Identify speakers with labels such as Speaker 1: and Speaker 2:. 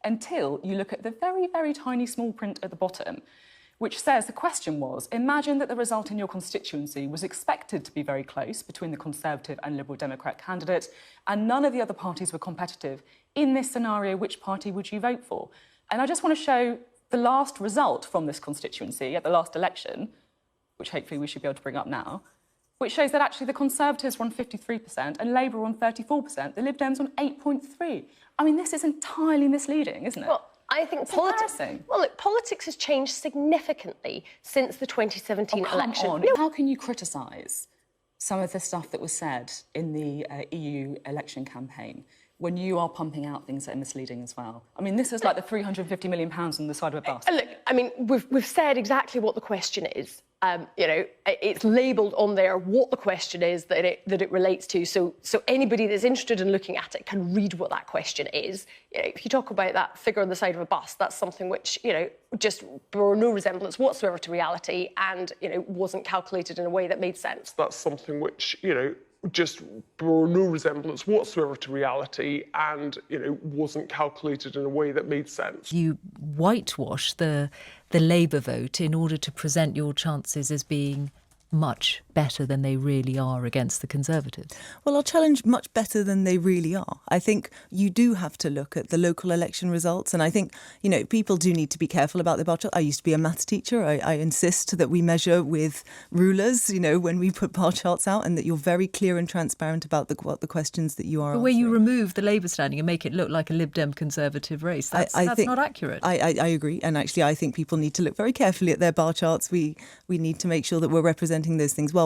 Speaker 1: until you look at the very, very tiny small print at the bottom, which says the question was, imagine that the result in your constituency was expected to be very close between the Conservative and Liberal Democrat candidate, and none of the other parties were competitive. In this scenario, which party would you vote for? And I just want to show the last result from this constituency at the last election, which hopefully we should be able to bring up now, which shows that actually the Conservatives were on 53% and Labour were on 34%, the Lib Dems on 8.3%. I mean, this is entirely misleading, isn't it?
Speaker 2: Well, I think politics has changed significantly since the 2017 election.
Speaker 1: No. How can you criticise some of the stuff that was said in the EU election campaign when you are pumping out things that are misleading as well? I mean, this is like the £350 million on the side of a bus.
Speaker 2: Look, I mean, we've said exactly what the question is. You know, it's labelled on there what the question is that it relates to. So anybody that's interested in looking at it can read what that question is. You know, if you talk about that figure on the side of a bus, that's something which, you know, just bore no resemblance whatsoever to reality and, you know, wasn't calculated in a way that made sense.
Speaker 3: That's something which, you know, just bore no resemblance whatsoever to reality and, you know, wasn't calculated in a way that made sense.
Speaker 4: You whitewash the Labour vote in order to present your chances as being much better than they really are against the Conservatives.
Speaker 5: Well, I'll challenge much better than they really are. I think you do have to look at the local election results, and I think, you know, people do need to be careful about the bar chart. I used to be a maths teacher. I insist that we measure with rulers, you know, when we put bar charts out, and that you're very clear and transparent about what the questions that you are
Speaker 4: The way you remove the Labour standing and make it look like a Lib Dem Conservative race, that's not accurate.
Speaker 5: I agree, and actually I think people need to look very carefully at their bar charts. We need to make sure that we're representing those things well.